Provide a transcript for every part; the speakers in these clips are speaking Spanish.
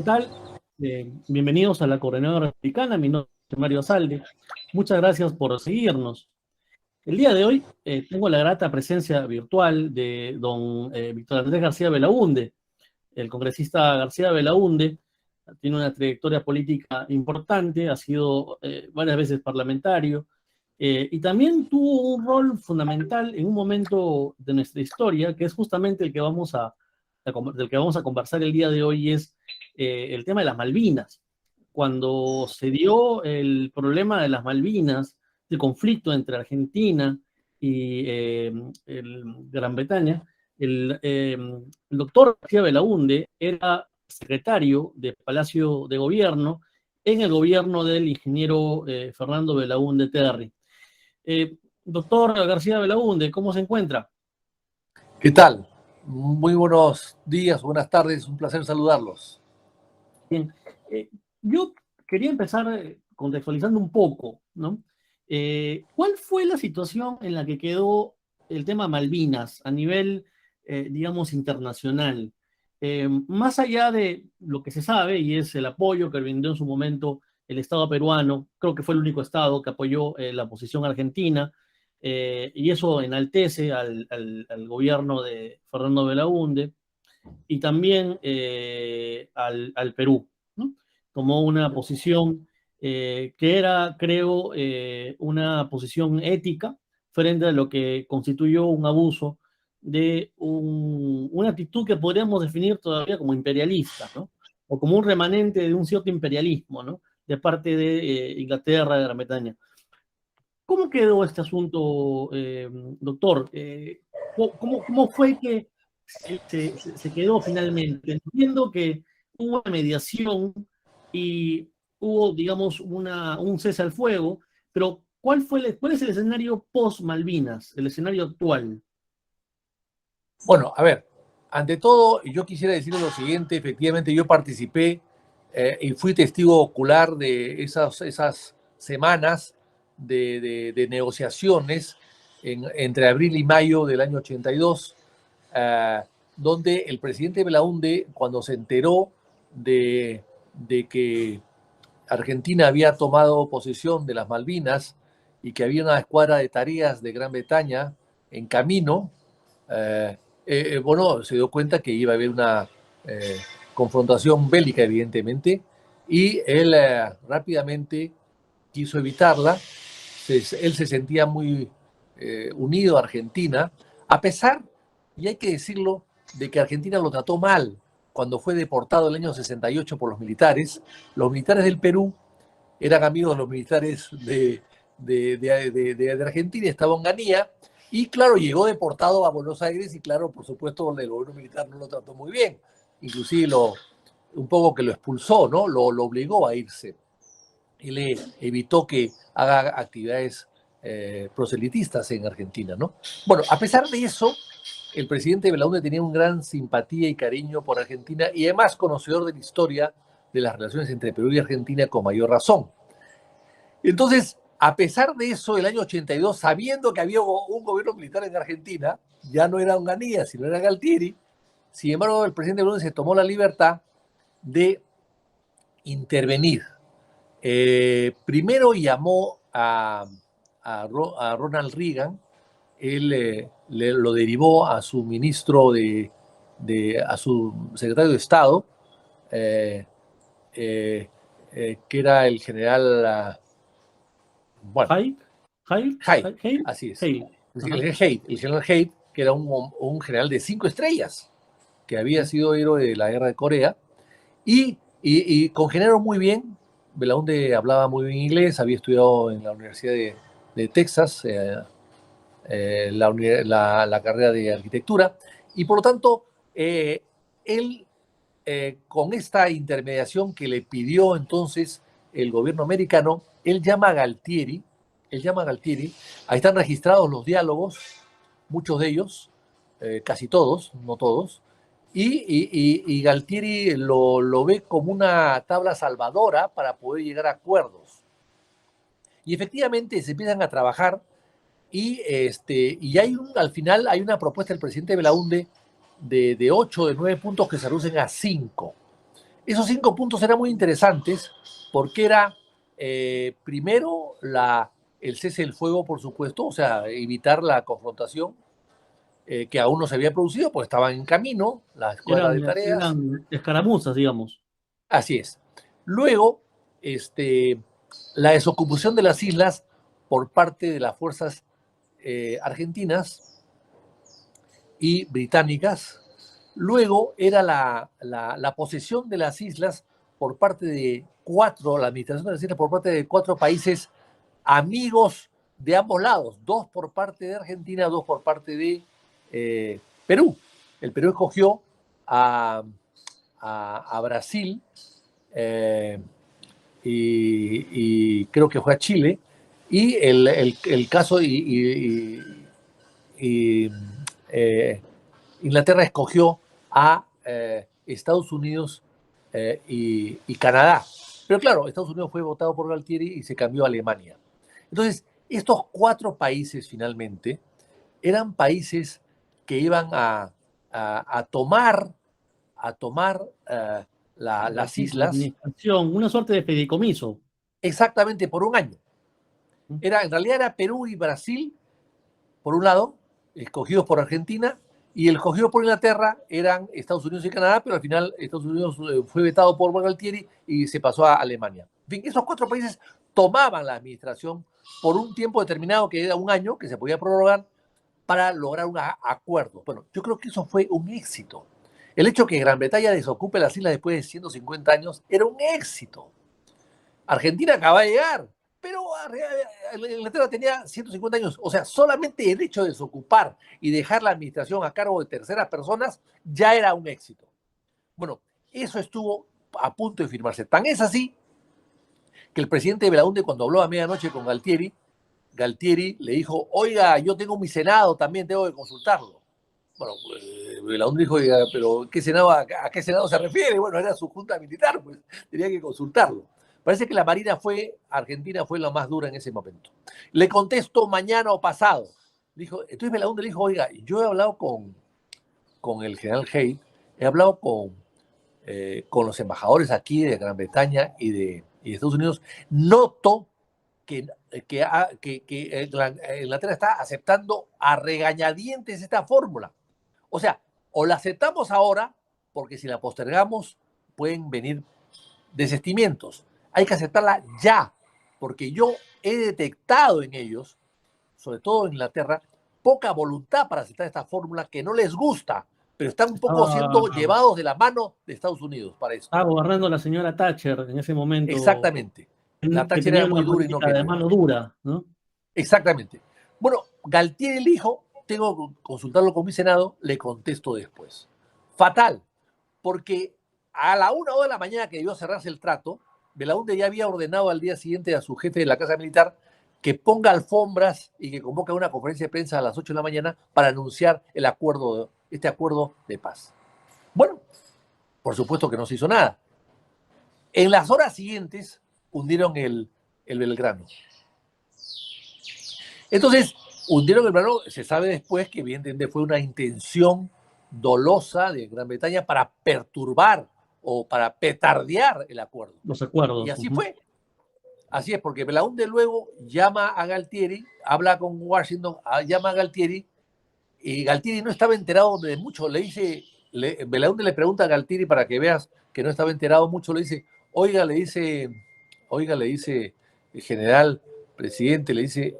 tal? Bienvenidos a la Coordinadora Republicana. Mi nombre es Mario Salde. Muchas gracias por seguirnos. El día de hoy tengo la grata presencia virtual de don Víctor Andrés García Belaúnde. El congresista García Belaúnde tiene una trayectoria política importante, ha sido varias veces parlamentario, y también tuvo un rol fundamental en un momento de nuestra historia, que es justamente el que del que vamos a conversar el día de hoy, es el tema de las Malvinas. Cuando se dio el problema de las Malvinas, el conflicto entre Argentina y Gran Bretaña, el doctor García Belaúnde era secretario de Palacio de Gobierno en el gobierno del ingeniero Fernando Belaúnde Terry. Doctor García Belaúnde, ¿cómo se encuentra? ¿Qué tal? Muy buenos días, buenas tardes, un placer saludarlos. Bien, yo quería empezar contextualizando un poco, ¿no? ¿Cuál fue la situación en la que quedó el tema Malvinas a nivel, digamos, internacional? Más allá de lo que se sabe, y es el apoyo que brindó en su momento el Estado peruano, creo que fue el único Estado que apoyó la posición argentina, y eso enaltece al gobierno de Fernando Belaúnde y también al Perú, ¿no? Tomó una posición que era, creo, una posición ética frente a lo que constituyó un abuso de una actitud que podríamos definir todavía como imperialista, ¿no? O como un remanente de un cierto imperialismo, ¿no? De parte de Inglaterra, de Gran Bretaña. ¿Cómo quedó este asunto, doctor? ¿Cómo fue que se quedó finalmente? Entiendo que hubo una mediación y hubo, digamos, un cese al fuego, pero ¿cuál es el escenario post-Malvinas, el escenario actual? Bueno, a ver, ante todo, yo quisiera decirles lo siguiente, efectivamente yo participé y fui testigo ocular de esas semanas de negociaciones entre abril y mayo del año 82, donde el presidente Belaúnde, cuando se enteró de que Argentina había tomado posesión de las Malvinas y que había una escuadra de tareas de Gran Bretaña en camino, bueno, se dio cuenta que iba a haber una confrontación bélica, evidentemente, y él rápidamente quiso evitarla. Él se sentía muy unido a Argentina, a pesar, y hay que decirlo, de que Argentina lo trató mal cuando fue deportado el año 68 por los militares. Los militares del Perú eran amigos de los militares de Argentina, estaba en Onganía, y claro, llegó deportado a Buenos Aires y claro, por supuesto, el gobierno militar no lo trató muy bien, inclusive un poco que lo expulsó, ¿no? Lo obligó a irse y le evitó que haga actividades proselitistas en Argentina, ¿no? Bueno, a pesar de eso, el presidente Belaúnde tenía un gran simpatía y cariño por Argentina y además conocedor de la historia de las relaciones entre Perú y Argentina con mayor razón. Entonces, a pesar de eso, el año 82, sabiendo que había un gobierno militar en Argentina, ya no era Onganía, sino era Galtieri, sin embargo, el presidente Belaúnde se tomó la libertad de intervenir. Primero llamó a Ronald Reagan, él lo derivó a su ministro a su secretario de Estado, que era el general, bueno, Haig, así es. El general Haig, que era un general de 5 estrellas, que había sido héroe de la guerra de Corea, y congeniaron muy bien. Belaúnde hablaba muy bien inglés, había estudiado en la Universidad de Texas, la carrera de arquitectura, y por lo tanto, él, con esta intermediación que le pidió entonces el gobierno americano, él llama a Galtieri, ahí están registrados los diálogos, muchos de ellos, casi todos, no todos, y Galtieri lo ve como una tabla salvadora para poder llegar a acuerdos. Y efectivamente se empiezan a trabajar y al final hay una propuesta del presidente Belaúnde de 8, de 9 puntos que se reducen a 5. Esos 5 puntos eran muy interesantes porque era, primero, el cese del fuego, por supuesto, o sea, evitar la confrontación que aún no se había producido, pues estaban en camino, la escuadra de tareas. Eran escaramuzas, digamos. Así es. Luego, la desocupación de las islas por parte de las fuerzas argentinas y británicas. Luego era la posesión de las islas por parte de la administración de las islas por parte de 4 países amigos de ambos lados, 2 por parte de Argentina, 2 por parte de Perú. El Perú escogió a Brasil y creo que fue a Chile, y el caso Inglaterra escogió a Estados Unidos y Canadá. Pero claro, Estados Unidos fue votado por Galtieri y se cambió a Alemania. Entonces, estos 4 países finalmente eran países que iban a tomar las La islas administración, una suerte de fideicomiso. exactamente por un año. En realidad era Perú y Brasil, por un lado, escogidos por Argentina, y el escogido por Inglaterra eran Estados Unidos y Canadá, pero al final Estados Unidos fue vetado por Galtieri y se pasó a Alemania. En fin, esos 4 países tomaban la administración por un tiempo determinado, que era un año, que se podía prorrogar, para lograr un acuerdo. Bueno, yo creo que eso fue un éxito. El hecho que Gran Bretaña desocupe las islas después de 150 años era un éxito. Argentina acaba de llegar, pero Inglaterra tenía 150 años. O sea, solamente el hecho de desocupar y dejar la administración a cargo de terceras personas ya era un éxito. Bueno, eso estuvo a punto de firmarse. Tan es así que el presidente de Belaunde, cuando habló a medianoche con Galtieri le dijo, oiga, yo tengo mi Senado, también tengo que consultarlo. Bueno, Belaunde dijo, oiga, pero ¿qué Senado, a qué Senado se refiere? Bueno, era su junta militar, pues tenía que consultarlo. Parece que la Marina Argentina fue la más dura en ese momento. Le contesto mañana o pasado. Dijo, entonces Belaunde le dijo, oiga, yo he hablado con el general Hay, he hablado con los embajadores aquí de Gran Bretaña y de Estados Unidos. Noto que Inglaterra está aceptando a regañadientes esta fórmula. O sea, o la aceptamos ahora, porque si la postergamos pueden venir desistimientos. Hay que aceptarla ya, porque yo he detectado en ellos, sobre todo en Inglaterra, poca voluntad para aceptar esta fórmula que no les gusta, pero están un poco siendo llevados de la mano de Estados Unidos para esto. Estaba gobernando la señora Thatcher en ese momento. Exactamente. La Que Thatcher tenía era una muy dura y no política de quería. mano dura, ¿no? Exactamente. Bueno, Galtieri le dijo, tengo que consultarlo con mi Senado, le contesto después. Fatal, porque a la 1 de la mañana que debió cerrarse el trato, Belaunde ya había ordenado al día siguiente a su jefe de la Casa Militar que ponga alfombras y que convoque una conferencia de prensa a las 8 de la mañana para anunciar este acuerdo de paz. Bueno, por supuesto que no se hizo nada. En las horas siguientes hundieron el Belgrano. Entonces, hundieron el Belgrano, se sabe después que evidentemente fue una intención dolosa de Gran Bretaña para perturbar o para petardear el acuerdo. Los acuerdos. Y así fue. Así es, porque Belaunde luego llama a Galtieri, habla con Washington, llama a Galtieri, y Galtieri no estaba enterado de mucho. Belaunde le pregunta a Galtieri para que veas que no estaba enterado mucho, le dice, oiga, le dice el general, presidente, le dice,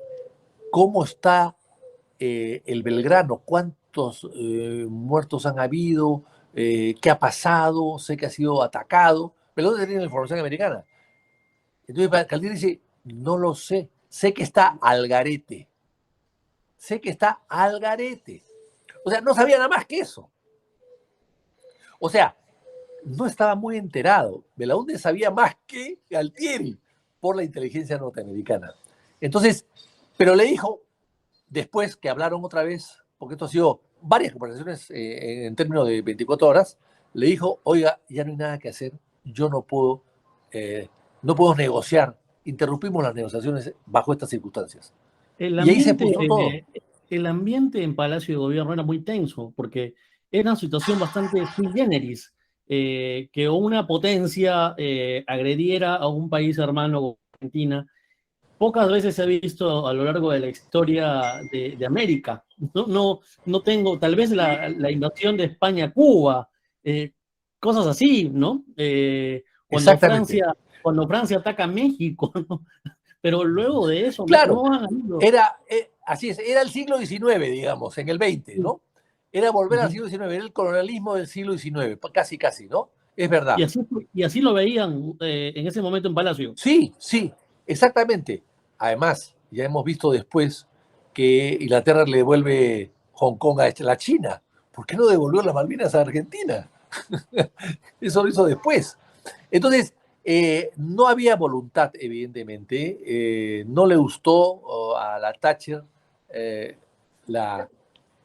¿cómo está el Belgrano? ¿Cuántos muertos han habido? ¿Qué ha pasado? Sé que ha sido atacado. Belaunde tiene la información americana. Entonces Galtieri dice, no lo sé, sé que está al garete. Sé que está al garete. O sea, no sabía nada más que eso. O sea, no estaba muy enterado. Belaunde sabía más que Galtieri por la inteligencia norteamericana. Entonces, pero le dijo, después que hablaron otra vez, porque esto ha sido varias conversaciones en términos de 24 horas, le dijo, oiga, ya no hay nada que hacer, yo no puedo negociar, interrumpimos las negociaciones bajo estas circunstancias. Y ahí se puso todo. El ambiente en Palacio de Gobierno era muy tenso, porque era una situación bastante sui generis. que una potencia agrediera a un país hermano como Argentina. Pocas veces se ha visto a lo largo de la historia de América. No tengo, tal vez la invasión de España a Cuba, eh, cosas así, ¿no? Exactamente. Cuando Francia ataca a México, ¿no? Pero luego de eso Claro, no han habido. era, así es, era el siglo XIX, digamos, en el XX, ¿no? Era volver al Ujú. siglo XIX, era el colonialismo del siglo XIX, casi, casi, ¿no? Es verdad. Y así lo veían en ese momento en Palacio. Sí, sí, exactamente. Además, ya hemos visto después que Inglaterra le devuelve Hong Kong a la China. ¿Por qué no devolvió las Malvinas a Argentina? Eso lo hizo después. Entonces, no había voluntad, evidentemente. No le gustó a la Thatcher eh, la,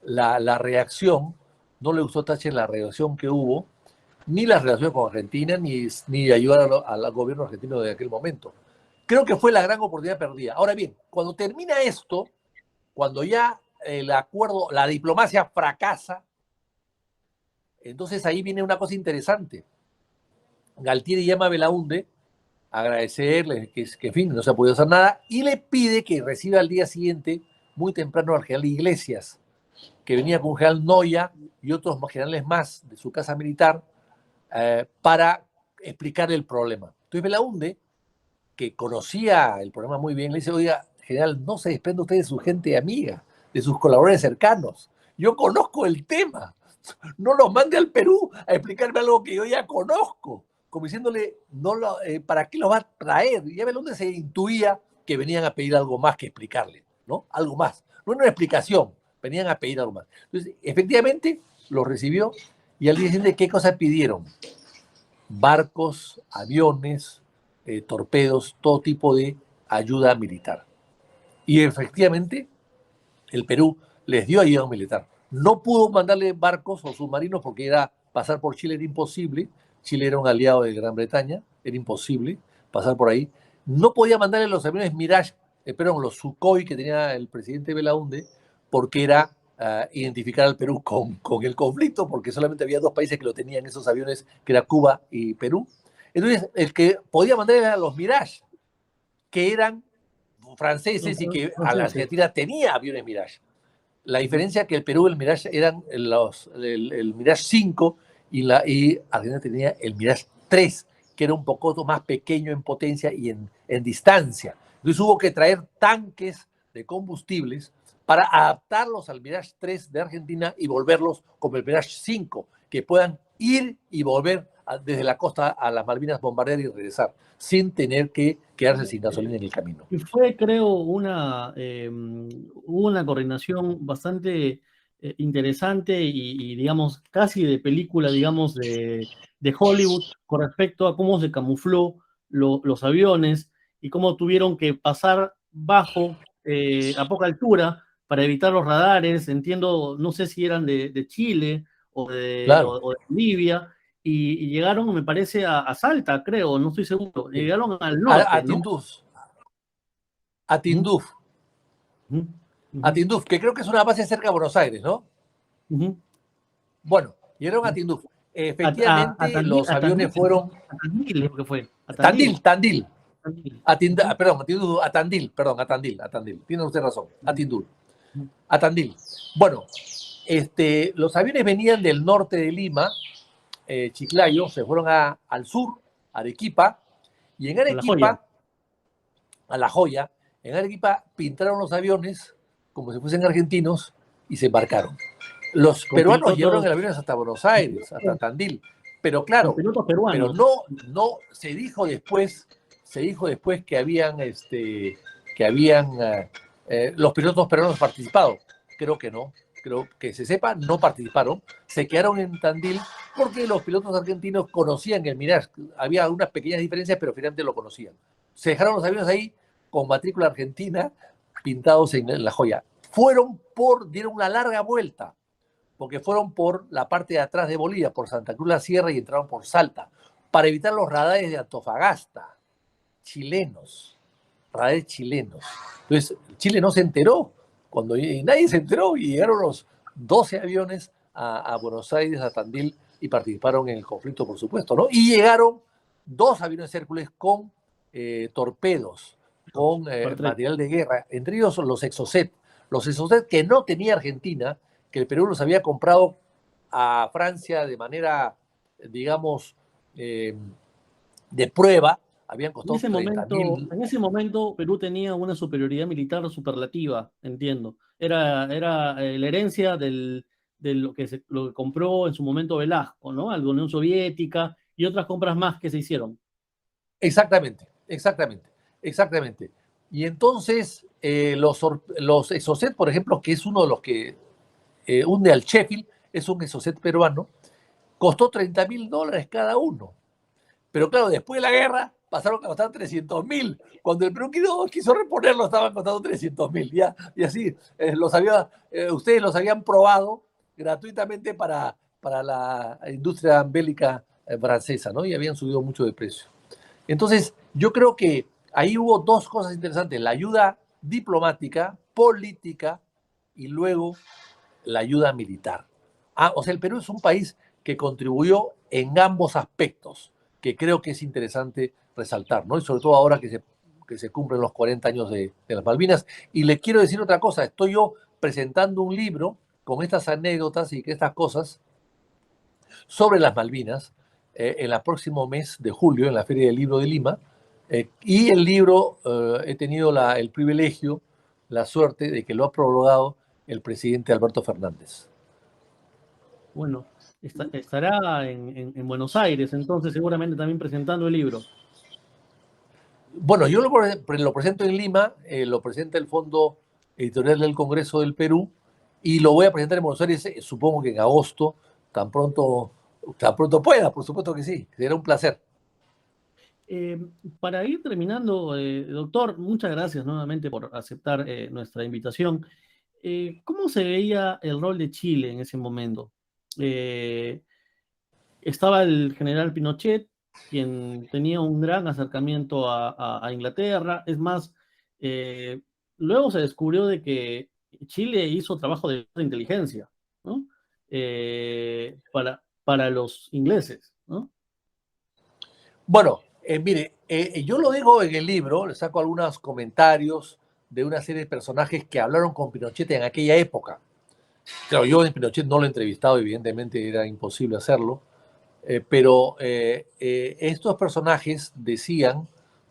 la reacción, no le gustó a Thatcher la reacción que hubo, ni la relación con Argentina, ni ayudar al gobierno argentino de aquel momento. Creo que fue la gran oportunidad perdida. Ahora bien, cuando termina esto, cuando ya el acuerdo, la diplomacia fracasa, entonces ahí viene una cosa interesante. Galtieri llama a Belaunde a agradecerle que, en fin, no se ha podido hacer nada, y le pide que reciba al día siguiente, muy temprano, al general Iglesias, que venía con un general Noya y otros generales más de su casa militar, para explicar el problema. Entonces Belaunde, que conocía el problema muy bien, le dice, oiga, general, no se desprenda usted de su gente amiga, de sus colaboradores cercanos. Yo conozco el tema. No los mande al Perú a explicarme algo que yo ya conozco. Como diciéndole, ¿para qué los va a traer? Y ya Belaunde se intuía que venían a pedir algo más que explicarle, ¿no? Algo más. No era una explicación, venían a pedir algo más. Entonces, efectivamente, lo recibió y al día siguiente, ¿qué cosa pidieron? Barcos, aviones, torpedos, todo tipo de ayuda militar. Y efectivamente, el Perú les dio ayuda militar. No pudo mandarle barcos o submarinos porque pasar por Chile era imposible. Chile era un aliado de Gran Bretaña, era imposible pasar por ahí. No podía mandarle los aviones Mirage, perdón, los Sukhoi que tenía el presidente Belaunde, porque era identificar al Perú con el conflicto, porque solamente había dos países que lo tenían esos aviones, que era Cuba y Perú. Entonces, el que podía mandar eran los Mirage, que eran franceses y que a la Franceses. Argentina tenía aviones Mirage. La diferencia es que el Perú, el Mirage, eran el Mirage 5 y Argentina tenía el Mirage 3, que era un poco más pequeño en potencia y en distancia. Entonces hubo que traer tanques de combustibles para adaptarlos al Mirage 3 de Argentina y volverlos como el Mirage 5, que puedan ir y volver desde la costa a las Malvinas, bombardear y regresar, sin tener que quedarse sin gasolina en el camino. Y fue, creo, hubo una coordinación bastante interesante digamos, casi de película, digamos, de Hollywood con respecto a cómo se camufló los aviones y cómo tuvieron que pasar a poca altura para evitar los radares. Entiendo, no sé si eran de Chile Claro. o de Bolivia, y llegaron, me parece, a Salta, creo, no estoy seguro. Sí. Llegaron al A norte, ¿no? Tinduf. A Ujú, Tinduf. ujú, A ujú, Tinduf, que creo que es una base cerca de Buenos Aires, ¿no? ujú. Bueno, llegaron a Tinduf. Efectivamente, los A aviones Tandil, ¿no? fueron A Tandil, creo que fue. A Tandil, Tandil. Tandil. Tandil. A, perdón, a Tandil, perdón, a Tandil. Tiene usted razón, a Tindul. Ujú. A Tandil. Bueno, los aviones venían del norte de Lima, Chiclayo, se fueron al sur, Arequipa, y en A La Joya. Arequipa, a La Joya, en Arequipa pintaron los aviones como si fuesen argentinos y se embarcaron. Los Con peruanos llevaron pilotos, el avión hasta Buenos Aires, hasta Tandil, pero con claro, pilotos pero peruanos. no se dijo después que habían los pilotos peruanos participado. Creo que no, creo que se sepa, no participaron, se quedaron en Tandil porque los pilotos argentinos conocían el Mirage, había unas pequeñas diferencias, pero finalmente lo conocían. Se dejaron los aviones ahí con matrícula argentina pintados en La Joya. Dieron una larga vuelta, porque fueron por la parte de atrás de Bolivia, por Santa Cruz la Sierra y entraron por Salta, para evitar los radares de Antofagasta, chilenos, radares chilenos. Entonces, Chile no se enteró, nadie se enteró y llegaron los 12 aviones a Buenos Aires, a Tandil, y participaron en el conflicto, por supuesto, ¿no? Y llegaron 2 aviones Hércules con torpedos, con material de guerra, entre ellos los Exocet. Los Exocet que no tenía Argentina, que el Perú los había comprado a Francia de manera, digamos, de prueba, habían costado 30.000. En ese momento Perú tenía una superioridad militar superlativa, entiendo. Era la herencia de lo lo que compró en su momento Velasco, ¿no? A la Unión Soviética y otras compras más que se hicieron. Exactamente, exactamente, exactamente. Y entonces los Exocet, por ejemplo, que es uno de los que hunde al Sheffield, es un Exocet peruano, costó $30.000 cada uno. Pero claro, después de la guerra pasaron a costar 300.000. Cuando el Perú quiso reponerlo, estaban costando 300.000. Ya, y así ustedes los habían probado gratuitamente para la industria bélica francesa, ¿no? Y habían subido mucho de precio. Entonces, yo creo que ahí hubo 2 cosas interesantes: la ayuda diplomática, política y luego la ayuda militar. O sea, el Perú es un país que contribuyó en ambos aspectos, que creo que es interesante resaltar, ¿no? Y sobre todo ahora que se cumplen los 40 años de las Malvinas. Y le quiero decir otra cosa: estoy yo presentando un libro con estas anécdotas y estas cosas sobre las Malvinas en el próximo mes de julio, en la Feria del Libro de Lima. Y el libro he tenido el privilegio, la suerte de que lo ha prologado el presidente Alberto Fernández. Bueno, estará en Buenos Aires, entonces seguramente también presentando el libro. Bueno, yo lo presento en Lima, lo presenta el Fondo Editorial del Congreso del Perú, y lo voy a presentar en Buenos Aires, supongo que en agosto, tan pronto pueda, por supuesto que sí, será un placer. Para ir terminando, doctor, muchas gracias nuevamente por aceptar nuestra invitación. ¿Cómo se veía el rol de Chile en ese momento? Estaba el general Pinochet, quien tenía un gran acercamiento a Inglaterra. Es más, luego se descubrió de que Chile hizo trabajo de inteligencia, ¿no? Para los ingleses, ¿no? Bueno, mire, yo lo digo en el libro, le saco algunos comentarios de una serie de personajes que hablaron con Pinochet en aquella época. Claro, yo en Pinochet no lo he entrevistado, evidentemente era imposible hacerlo, pero estos personajes decían,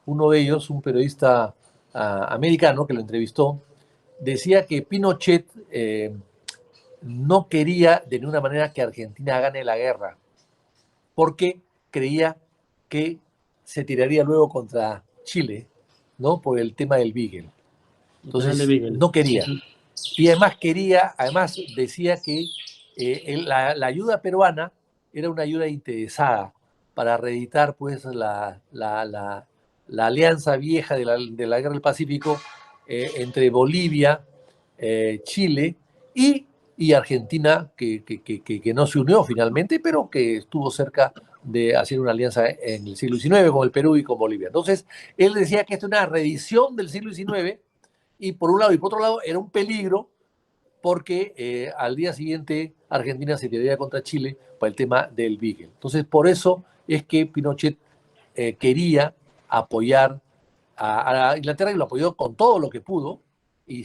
uno de ellos, un periodista americano que lo entrevistó, decía que Pinochet no quería de ninguna manera que Argentina gane la guerra, porque creía que se tiraría luego contra Chile, ¿no? Por el tema del Beagle. Entonces, no quería. Y además decía que la ayuda peruana era una ayuda interesada para reeditar pues la alianza vieja de la Guerra del Pacífico entre Bolivia, Chile y Argentina, que no se unió finalmente, pero que estuvo cerca de hacer una alianza en el siglo XIX con el Perú y con Bolivia. Entonces, él decía que esto era una reedición del siglo XIX, y por un lado y por otro lado era un peligro porque al día siguiente Argentina se tiraría contra Chile por el tema del Beagle. Entonces, por eso es que Pinochet quería apoyar a Inglaterra, y lo apoyó con todo lo que pudo, y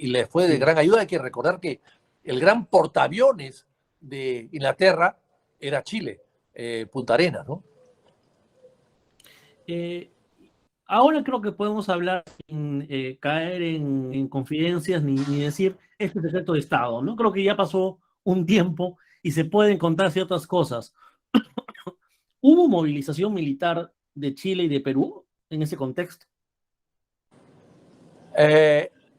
le fue de gran ayuda. Hay que recordar que el gran portaaviones de Inglaterra era Chile, Punta Arenas, ¿no? Ahora creo que podemos hablar sin caer en confidencias ni decir este es secreto de Estado, ¿no? Creo que ya pasó un tiempo y se pueden contar ciertas cosas. ¿Hubo movilización militar de Chile y de Perú en ese contexto?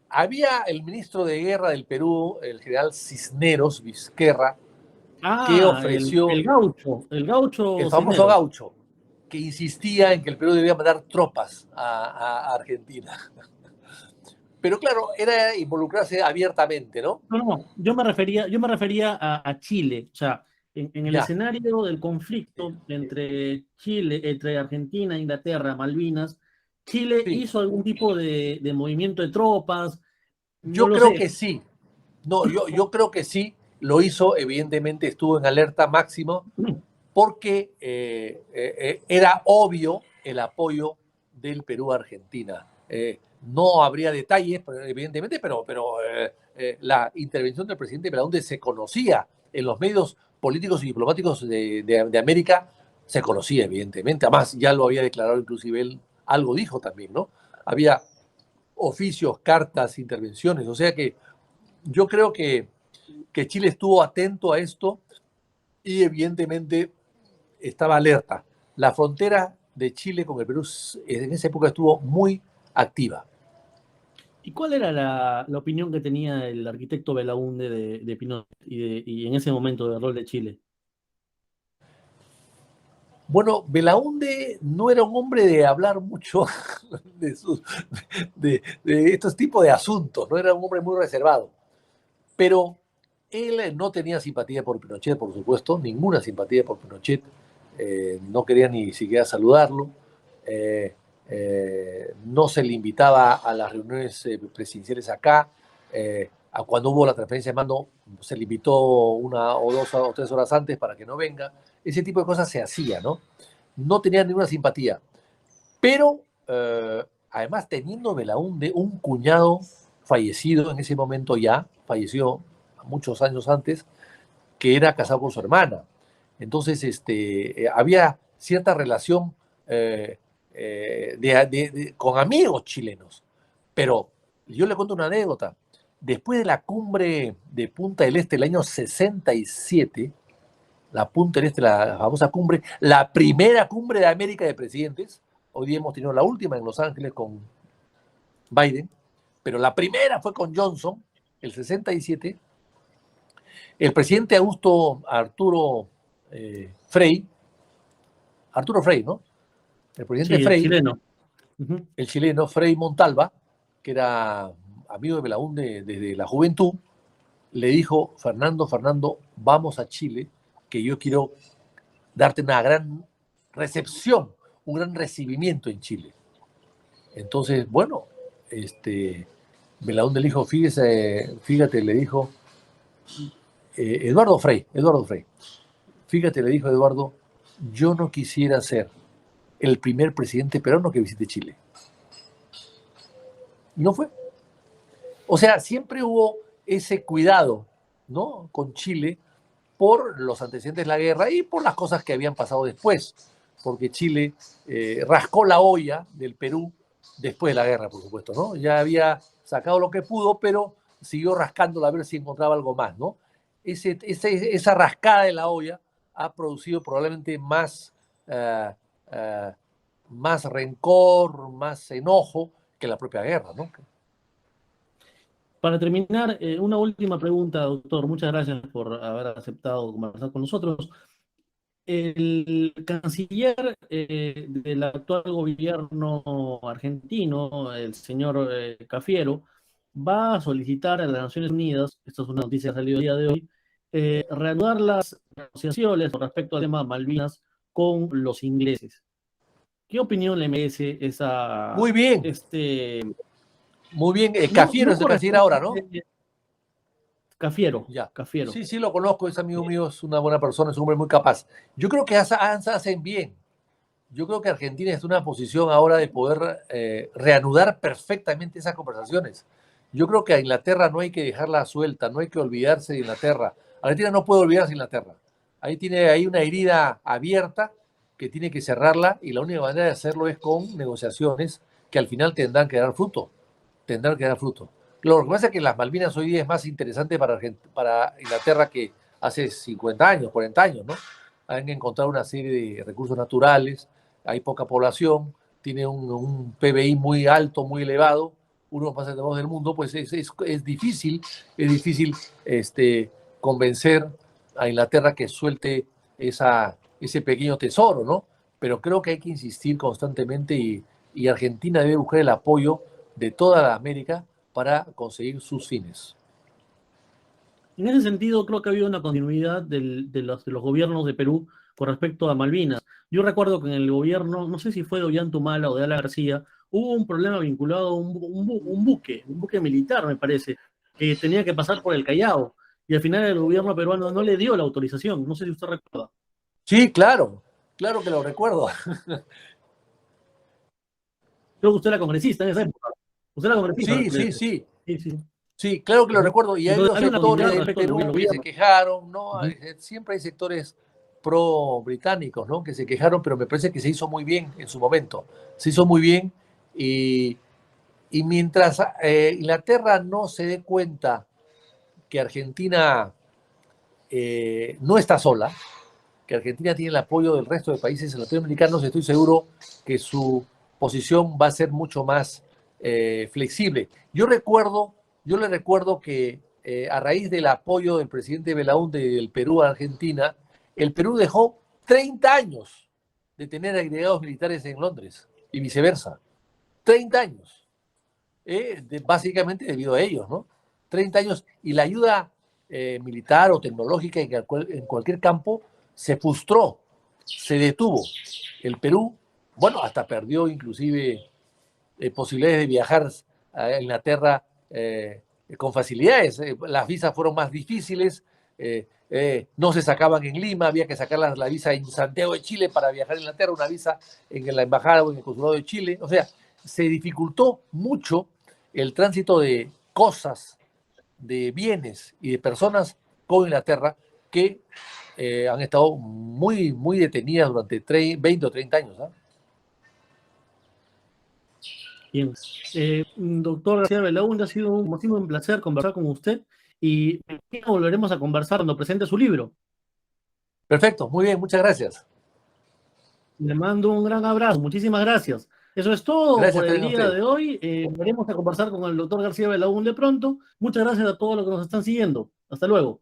Había el ministro de Guerra del Perú, el general Cisneros Vizquerra, que ofreció el gaucho el famoso Cisneros. gaucho, que insistía en que el Perú debía mandar tropas a Argentina. Pero claro, era involucrarse abiertamente, ¿no? No, yo me refería a Chile, o sea, en el Ya. escenario del conflicto entre Chile, entre Argentina, Inglaterra, Malvinas, ¿Chile Sí. hizo algún tipo de movimiento de tropas? No Yo lo creo sé. que sí. No, yo creo que sí. lo hizo, evidentemente estuvo en alerta máximo porque era obvio el apoyo del Perú a Argentina. No habría detalles, evidentemente, pero la intervención del presidente Belaúnde se conocía en los medios políticos y diplomáticos de América, se conocía, evidentemente. Además, ya lo había declarado, inclusive él algo dijo también, ¿no? Había oficios, cartas, intervenciones. O sea que yo creo que Chile estuvo atento a esto y evidentemente estaba alerta. La frontera de Chile con el Perú en esa época estuvo muy activa. ¿Y cuál era la opinión que tenía el arquitecto Belaúnde de Pinochet y en ese momento del rol de Chile? Bueno, Belaúnde no era un hombre de hablar mucho de, de estos tipos de asuntos, no era un hombre muy reservado, pero él no tenía simpatía por Pinochet, por supuesto, ninguna simpatía por Pinochet, no quería ni siquiera saludarlo, no se le invitaba a las reuniones presidenciales acá, cuando hubo la transferencia de mando se le invitó 1 o 2 o 3 horas antes para que no venga, ese tipo de cosas se hacía, ¿no? No tenía ninguna simpatía, pero además teniendo Belaúnde un cuñado fallecido en ese momento ya, falleció muchos años antes, que era casado con su hermana. Entonces, había cierta relación con amigos chilenos. Pero yo le cuento una anécdota. Después de la cumbre de Punta del Este el año 67, la Punta del Este, la famosa cumbre, la primera cumbre de América de presidentes, hoy día hemos tenido la última en Los Ángeles con Biden, pero la primera fue con Johnson, el 67, el presidente Frei, Arturo Frei, ¿no? El presidente Sí, el Frei, chileno. Uh-huh. el chileno Frei Montalva, que era amigo de Belaúnde desde la juventud, le dijo: Fernando, vamos a Chile, que yo quiero darte una gran recepción, un gran recibimiento en Chile. Entonces, bueno, Belaúnde le dijo, fíjate, le dijo, Eduardo Frei, fíjate, le dijo Eduardo, yo no quisiera ser el primer presidente peruano que visite Chile. Y no fue. O sea, siempre hubo ese cuidado, ¿no?, con Chile por los antecedentes de la guerra y por las cosas que habían pasado después, porque Chile rascó la olla del Perú después de la guerra, por supuesto, ¿no? Ya había sacado lo que pudo, pero siguió rascándola a ver si encontraba algo más, ¿no? Esa rascada de la olla ha producido probablemente más rencor, más enojo que la propia guerra, ¿no? Para terminar, una última pregunta, doctor. Muchas gracias por haber aceptado conversar con nosotros. El canciller del actual gobierno argentino, el señor Cafiero, va a solicitar a las Naciones Unidas, esto es una noticia que ha salido el día de hoy, reanudar las negociaciones con respecto al tema de Malvinas con los ingleses. ¿Qué opinión le merece Muy bien, muy bien. Cafiero es el canciller ahora, ¿no? Cafiero, Ya. Cafiero. Sí, sí, lo conozco, es amigo mío, es una buena persona, es un hombre muy capaz. Yo creo que hacen bien. Yo creo que Argentina está en una posición ahora de poder reanudar perfectamente esas conversaciones. Yo creo que a Inglaterra no hay que dejarla suelta, no hay que olvidarse de Inglaterra. Argentina no puede olvidarse de Inglaterra. Ahí tiene una herida abierta que tiene que cerrarla y la única manera de hacerlo es con negociaciones que al final tendrán que dar fruto. Tendrán que dar fruto. Lo que pasa es que las Malvinas hoy día es más interesante para Inglaterra que hace 50 años, 40 años, ¿no? Han encontrado una serie de recursos naturales, hay poca población, tiene un PBI muy alto, muy elevado, uno de los más elevados del mundo, pues es difícil convencer a Inglaterra que suelte ese pequeño tesoro, ¿no? Pero creo que hay que insistir constantemente y Argentina debe buscar el apoyo de toda la América para conseguir sus fines. En ese sentido, creo que ha habido una continuidad de los gobiernos de Perú con respecto a Malvinas. Yo recuerdo que en el gobierno, no sé si fue de Ollantumala o de Ala García, hubo un problema vinculado a un buque militar, me parece, que tenía que pasar por el Callao. y al final el gobierno peruano no le dio la autorización. No sé si usted recuerda. Sí, claro, claro que lo recuerdo. Creo que usted era congresista en esa época. Usted era congresista. Sí, sí, sí. Sí, sí. Sí, claro que lo Ujú. recuerdo. Y hay Entonces, los había una sectores continuidad del respecto del Perú que se gobierno. quejaron, ¿no? Ujú. Siempre hay sectores pro-británicos, ¿no? Que se quejaron, pero me parece que se hizo muy bien en su momento. Se hizo muy bien y, y mientras Inglaterra no se dé cuenta que Argentina no está sola, que Argentina tiene el apoyo del resto de países latinoamericanos, estoy seguro que su posición va a ser mucho más flexible. Yo le recuerdo que a raíz del apoyo del presidente Belaúnde del Perú a Argentina, el Perú dejó 30 años de tener agregados militares en Londres y viceversa. 30 años, básicamente debido a ellos, ¿no? 30 años y la ayuda militar o tecnológica en cualquier campo se frustró, se detuvo. El Perú, bueno, hasta perdió inclusive posibilidades de viajar a Inglaterra con facilidades. Las visas fueron más difíciles, no se sacaban en Lima, había que sacar la visa en Santiago de Chile para viajar a Inglaterra, una visa en la embajada o en el consulado de Chile. O sea, se dificultó mucho el tránsito de cosas, de bienes y de personas con Inglaterra que han estado muy, muy detenidas durante 20 o 30 años. ¿eh? Bien. Doctor García Belaúnde, ha sido un placer conversar con usted y volveremos a conversar cuando presente su libro. Perfecto, muy bien, muchas gracias. Le mando un gran abrazo, muchísimas gracias. Eso es todo por Gracias el también a día usted. de hoy. Volveremos a conversar con el doctor García Belaúnde pronto. Muchas gracias a todos los que nos están siguiendo. Hasta luego.